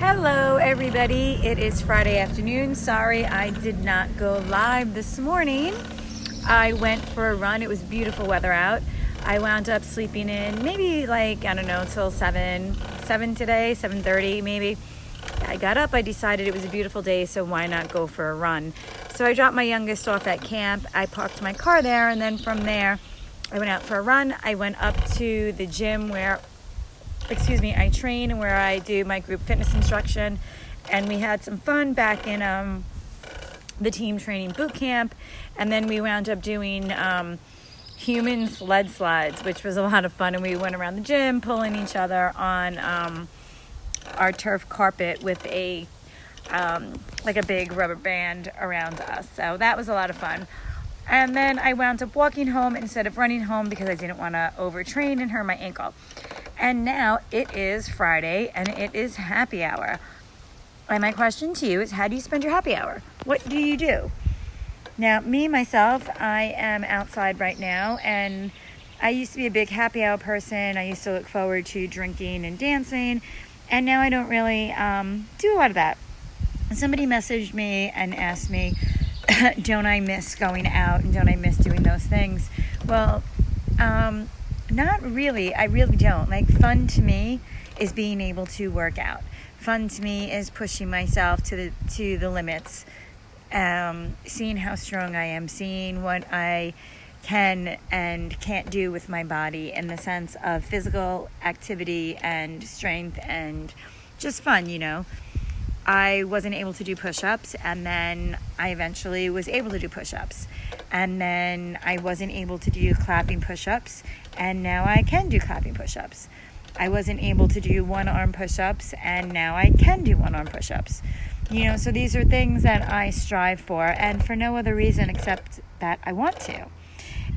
Hello everybody, it is Friday afternoon. Sorry I did not go live this morning. I went for a run. It was beautiful weather out. I wound up sleeping in maybe till 7 today, 7:30 maybe. I got up, I decided it was a beautiful day, so why not go for a run? So I dropped my youngest off at camp. I parked my car there, and then from there I went out for a run. I went up to the gym where I train and where I do my group fitness instruction, and we had some fun back in the team training boot camp, and then we wound up doing human sled slides, which was a lot of fun, and we went around the gym pulling each other on our turf carpet with a big rubber band around us. So that was a lot of fun. And then I wound up walking home instead of running home because I didn't want to overtrain and hurt my ankle. And now it is Friday and it is happy hour. And my question to you is, how do you spend your happy hour? What do you do? Now, myself, I am outside right now, and I used to be a big happy hour person. I used to look forward to drinking and dancing, and now I don't really do a lot of that. Somebody messaged me and asked me, don't I miss going out and don't I miss doing those things? Well, not really. I really don't. Fun to me is being able to work out. Fun to me is pushing myself to the limits, seeing how strong I am, seeing what I can and can't do with my body in the sense of physical activity and strength and just fun, I wasn't able to do push-ups, and then I eventually was able to do push-ups. And then I wasn't able to do clapping push-ups, and now I can do clapping push-ups. I wasn't able to do one-arm push-ups, and now I can do one-arm push-ups. So these are things that I strive for, and for no other reason except that I want to.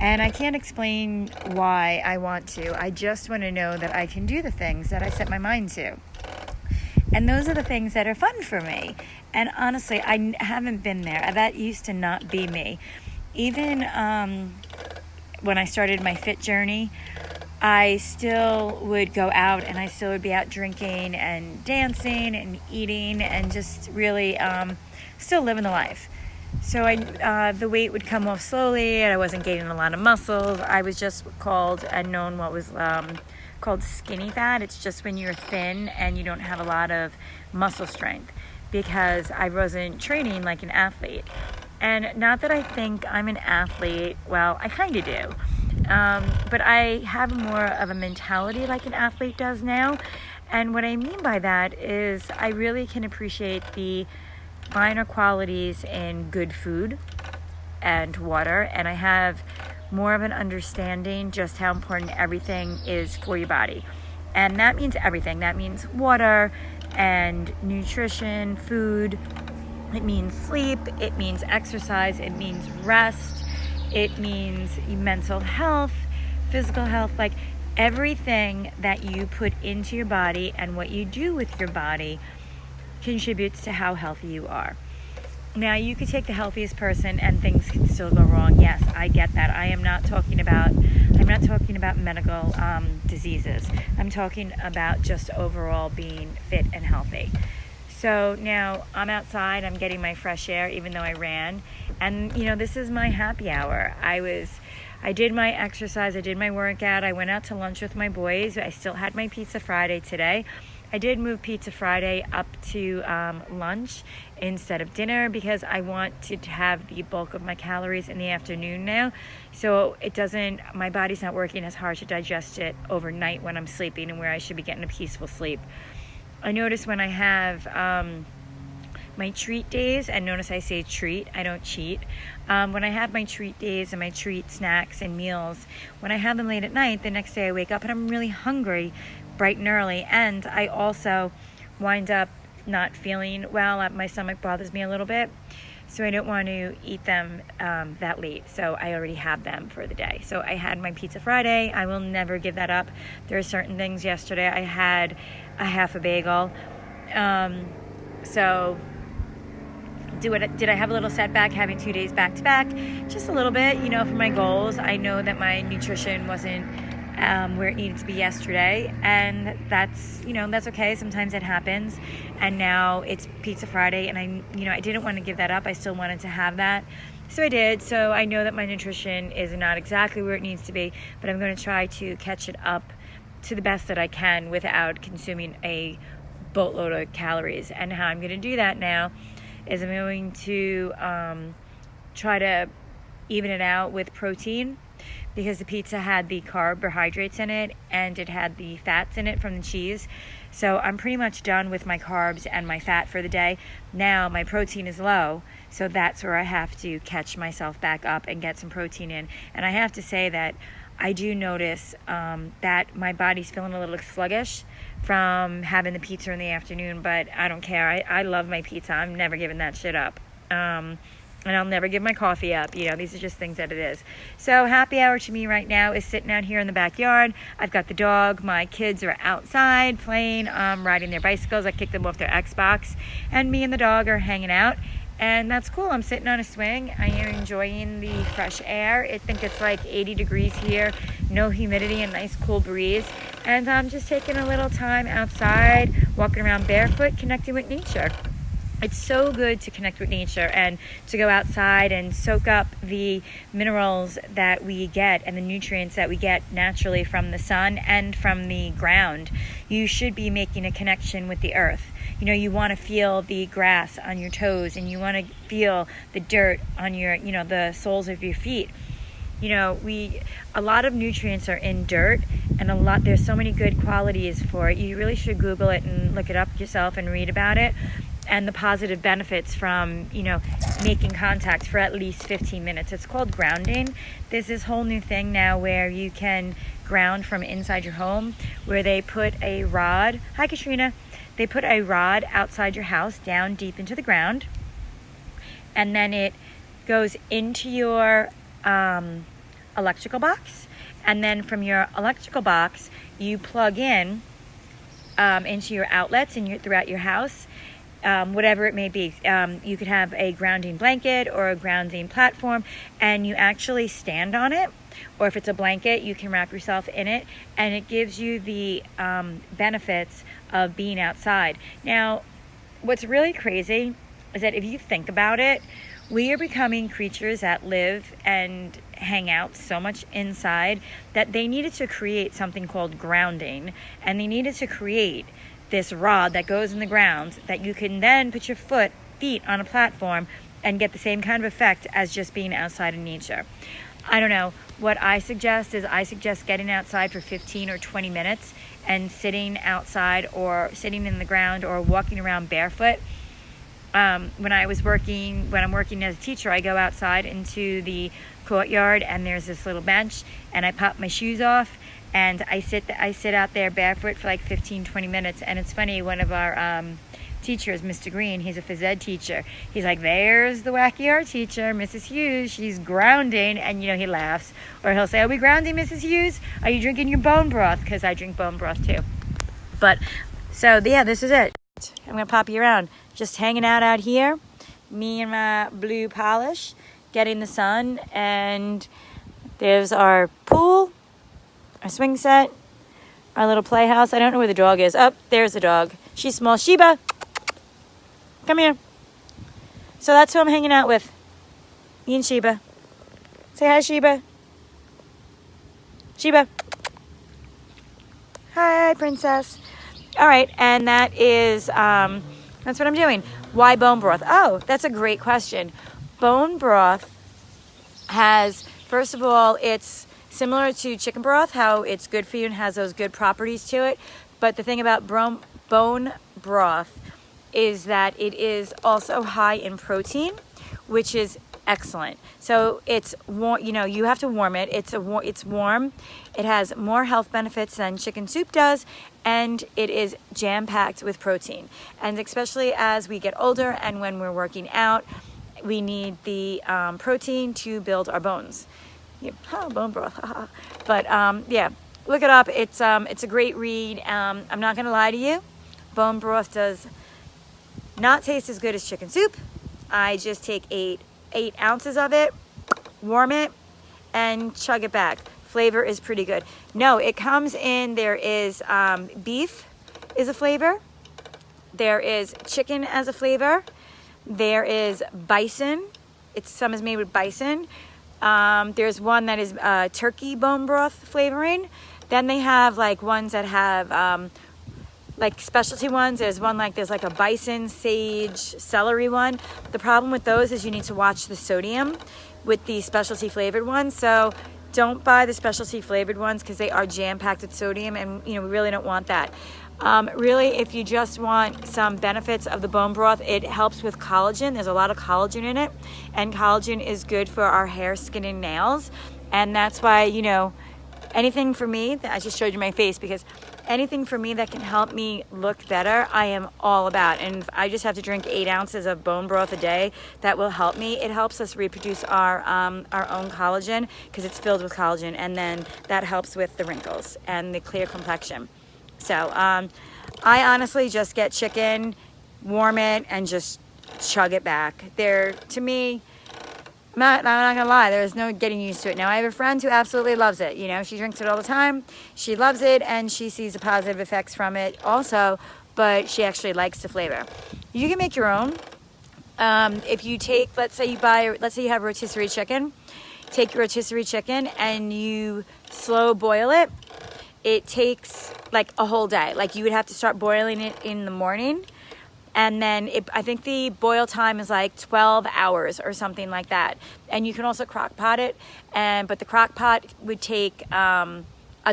And I can't explain why I want to. I just want to know that I can do the things that I set my mind to. And those are the things that are fun for me. And honestly, I haven't been there. That used to not be me. Even when I started my fit journey, I still would go out and I still would be out drinking and dancing and eating and just really still living the life. So the weight would come off slowly, and I wasn't gaining a lot of muscles. I was just called skinny fat. It's just when you're thin and you don't have a lot of muscle strength, because I wasn't training like an athlete. And not that I think I'm an athlete, well, I kind of do, but I have more of a mentality like an athlete does now. And what I mean by that is I really can appreciate the finer qualities in good food and water, and I have more of an understanding just how important everything is for your body. And that means everything. That means water and nutrition, food. It means sleep. It means exercise. It means rest. It means mental health, physical health. Everything that you put into your body and what you do with your body contributes to how healthy you are. Now, you could take the healthiest person and things can still go wrong. Yes, I get that. I'm not talking about medical diseases. I'm talking about just overall being fit and healthy. So now I'm outside, I'm getting my fresh air, even though I ran. And, this is my happy hour. I did my exercise, I did my workout, I went out to lunch with my boys. I still had my Pizza Friday today. I did move Pizza Friday up to lunch instead of dinner because I want to have the bulk of my calories in the afternoon now. So my body's not working as hard to digest it overnight when I'm sleeping, and where I should be getting a peaceful sleep. I notice when I have my treat days, and notice I say treat, I don't cheat. When I have my treat days and my treat snacks and meals, when I have them late at night, the next day I wake up and I'm really hungry bright and early, and I also wind up not feeling well. My stomach bothers me a little bit, so I don't want to eat them that late, so I already have them for the day. So I had my Pizza Friday. I will never give that up. There are certain things. Yesterday I had a half a bagel, so did I have a little setback having 2 days back to back? Just a little bit, for my goals. I know that my nutrition wasn't where it needed to be yesterday, and that's okay. Sometimes it happens, and now it's Pizza Friday, and I didn't want to give that up. I still wanted to have that, so I did. So I know that my nutrition is not exactly where it needs to be, but I'm going to try to catch it up to the best that I can without consuming a boatload of calories. And how I'm going to do that now is I'm going to try to even it out with protein, because the pizza had the carbohydrates in it and it had the fats in it from the cheese. So I'm pretty much done with my carbs and my fat for the day. Now my protein is low, so that's where I have to catch myself back up and get some protein in. And I have to say that I do notice that my body's feeling a little sluggish from having the pizza in the afternoon, but I don't care. I love my pizza. I'm never giving that shit up. And I'll never give my coffee up. These are just things that it is. So happy hour to me right now is sitting out here in the backyard. I've got the dog. My kids are outside playing, riding their bicycles. I kicked them off their Xbox. And me and the dog are hanging out. And that's cool. I'm sitting on a swing. I am enjoying the fresh air. I think it's like 80 degrees here. No humidity, a nice cool breeze. And I'm just taking a little time outside, walking around barefoot, connecting with nature. It's so good to connect with nature and to go outside and soak up the minerals that we get and the nutrients that we get naturally from the sun and from the ground. You should be making a connection with the earth. You want to feel the grass on your toes, and you want to feel the dirt on your, the soles of your feet. A lot of nutrients are in dirt, and there's so many good qualities for it. You really should Google it and look it up yourself and read about it, and the positive benefits from, making contact for at least 15 minutes. It's called grounding. There's this whole new thing now where you can ground from inside your home, where they put a rod. Hi, Katrina. They put a rod outside your house down deep into the ground, and then it goes into your electrical box, and then from your electrical box you plug in into your outlets throughout your house. Whatever it may be. You could have a grounding blanket or a grounding platform, and you actually stand on it. Or if it's a blanket, you can wrap yourself in it, and it gives you the benefits of being outside. Now, what's really crazy is that if you think about it, we are becoming creatures that live and hang out so much inside that they needed to create something called grounding, and they needed to create this rod that goes in the ground that you can then put your feet on a platform and get the same kind of effect as just being outside in nature. I don't know. What I suggest getting outside for 15 or 20 minutes and sitting outside or sitting in the ground or walking around barefoot. When I'm working as a teacher, I go outside into the courtyard, and there's this little bench, and I pop my shoes off, and I sit out there barefoot for like 15, 20 minutes. And it's funny, one of our teachers, Mr. Green, he's a phys ed teacher. He's like, there's the wacky art teacher, Mrs. Hughes. She's grounding. And, he laughs. Or he'll say, are we grounding, Mrs. Hughes? Are you drinking your bone broth? Because I drink bone broth too. But, so, yeah, this is it. I'm going to pop you around. Just hanging out here. Me and my blue polish. Getting the sun. And there's our pool. Our swing set. Our little playhouse. I don't know where the dog is. Oh, there's the dog. She's small. Sheba. Come here. So that's who I'm hanging out with. Me and Sheba. Say hi, Sheba. Sheba. Hi, princess. All right, and that is, that's what I'm doing. Why bone broth? Oh, that's a great question. Bone broth has, first of all, it's similar to chicken broth, how it's good for you and has those good properties to it. But the thing about bone broth is that it is also high in protein, which is excellent. So it's warm, you have to warm it. It's warm. It has more health benefits than chicken soup does, and it is jam-packed with protein. And especially as we get older and when we're working out, we need the protein to build our bones. Bone broth. But yeah, look it up. It's a great read. I'm not gonna lie to you. Bone broth does not taste as good as chicken soup. I just take eight ounces of it, warm it, and chug it back. flavor is pretty good. No, it comes in, there is beef is a flavor. There is chicken as a flavor. There is bison. Some is made with bison. There's one that is turkey bone broth flavoring. Then they have like ones that have like specialty ones. There's like a bison, sage, celery one. The problem with those is you need to watch the sodium with the specialty flavored ones. So don't buy the specialty flavored ones because they are jam-packed with sodium, and we really don't want that. Really, if you just want some benefits of the bone broth, it helps with collagen. There's a lot of collagen in it, and collagen is good for our hair, skin, and nails. And that's why, anything for me, I just showed you my face, because anything for me that can help me look better, I am all about. And if I just have to drink 8 ounces of bone broth a day, that will help me. It helps us reproduce our own collagen because it's filled with collagen, and then that helps with the wrinkles and the clear complexion. So I honestly just get chicken, warm it, and just chug it back. To me, I'm not gonna lie, there's no getting used to it. Now I have a friend who absolutely loves it. She drinks it all the time. She loves it, and she sees the positive effects from it also, but she actually likes the flavor. You can make your own. If you take, let's say you have rotisserie chicken. Take your rotisserie chicken and you slow boil it. It takes like a whole day. Like you would have to start boiling it in the morning. And then I think the boil time is like 12 hours or something like that. And you can also crock pot it. But the crock pot would take a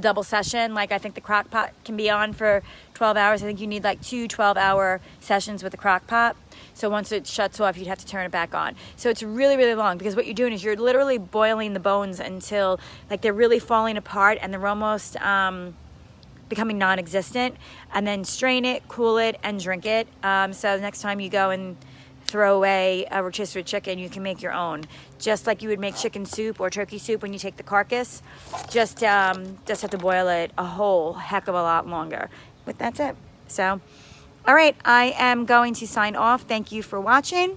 double session. Like I think the crock pot can be on for 12 hours. I think you need like 2 12-hour sessions with the crock pot. So once it shuts off, you'd have to turn it back on. So it's really, really long, because what you're doing is you're literally boiling the bones until like they're really falling apart and they're almost becoming non-existent, and then strain it, cool it, and drink it. So next time you go and throw away a rotisserie chicken, you can make your own. Just like you would make chicken soup or turkey soup when you take the carcass. Just have to boil it a whole heck of a lot longer. But that's it. So, all right, I am going to sign off. Thank you for watching.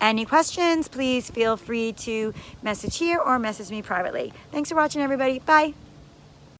Any questions, please feel free to message here or message me privately. Thanks for watching, everybody. Bye.